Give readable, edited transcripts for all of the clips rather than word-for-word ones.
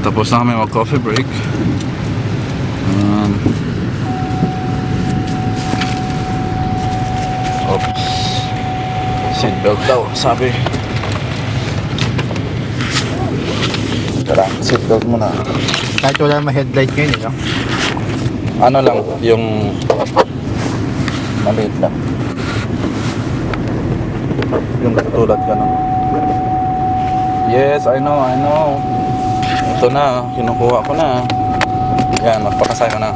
Tapos na kami mag coffee break. Oops. Seatbelt daw, sabi. Tara, seatbelt muna. Kahit wala naman headlight ngayon, no? Ano lang, yung maliit lang. Yung katulad ka ng... Yes, I know. Ito na, kinukuha ko na. Yan, magpakasay ko na.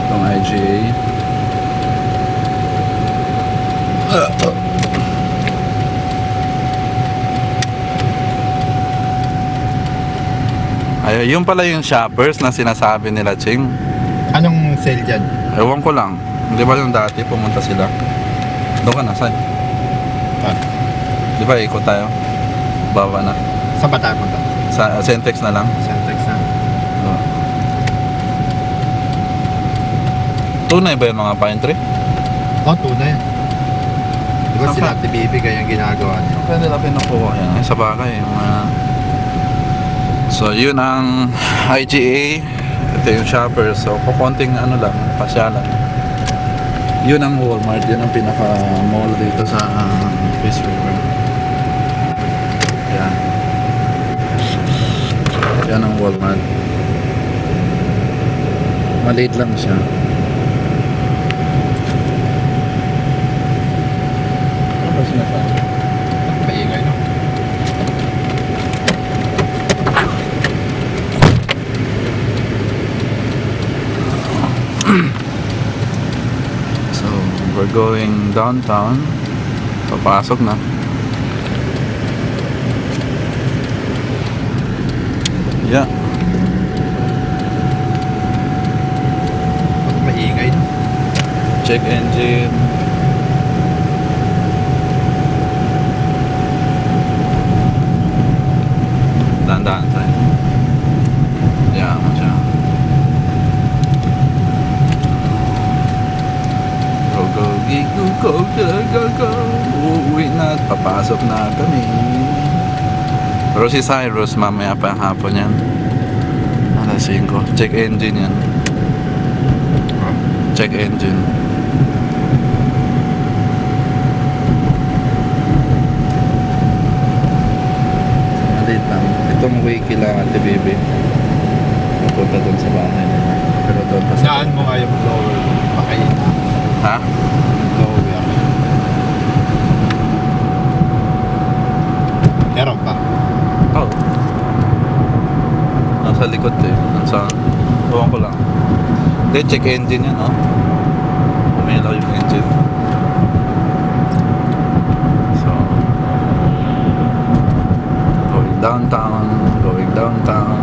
Itong IGA. Ay, yung pala yung shoppers na sinasabi nila, Ching. Anong sale dyan? Ewan ko lang. Di ba yung dati pumunta sila? Doon ka na, saan? Di ba ikot tayo? Baba na. Saan ba tayo punta? Sa Centex na lang. Centex na. Tunay ba yung mga pine tree? Oo, tunay. Di ba Saan sila ka? Ate Bibi yung ginagawa niya? Kaya nila kinukuha yan. Ay, sa bagay. Yung, so, yun ang IGA. Ito yung shoppers. So, kukonting ano lang, pasyalan. Yun ang Walmart. Yun ang pinaka-mall dito sa Peace River. Yan. Yan ang Walmart. Maliit lang siya. Ano ba sinasabi? Maingay, no? So, we're going downtown. Papasok na. Yeah. Maingay, no? Check engine. Dahan-dahan tayo. Yeah, masya. Go, go, go, go, go, go. Uuwi na at papasok na kami. Pero si Cyrus, mamaya pa hapon yan. Alas 5. Check engine yan. Check engine. Malit lang. Itong way kila Ate Bibi. Napunta doon sa bahay nila. Pero doon pa sa... Saan mo nga yung blower? Pakain na. Ha? Blower. Meron pa. Oo. Nasa likod eh. Nasa... Huwag ko lang. Hindi, check engine yan, no? Umilaw yung engine. So... Going downtown. Going downtown.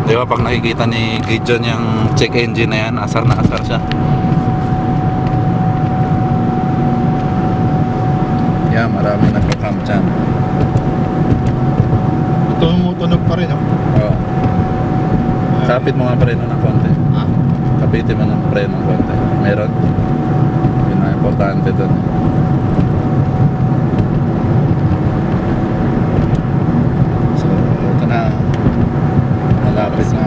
Di ba pag nakikita ni Gideon yung check engine na yan, asar na asar siya. Yeah, marami nagka-camp dyan. Tumutunog pa rin, no? Oo. Kapit mo nga preno ng konti. Ha? Kapitin mo ng preno ng konti. Meron. Yun na importante doon. So, ito na. Malapit na.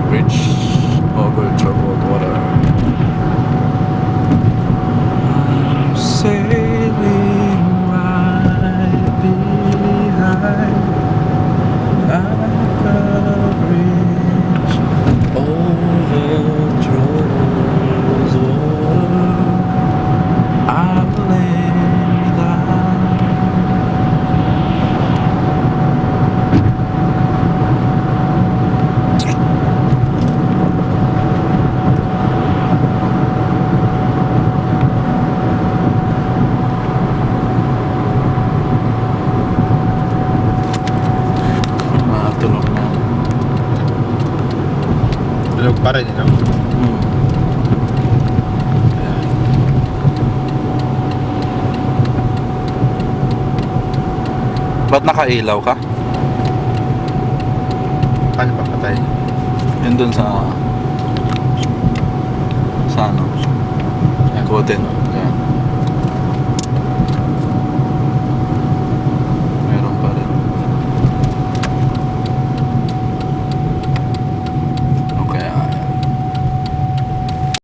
Bridge over troubled water. I'm sailing right behind pa rin, no? Hmm. Ayan. Ba't nakailaw ka? Paano ba patay niya? Yun dun sa ano? Ayan. Koten.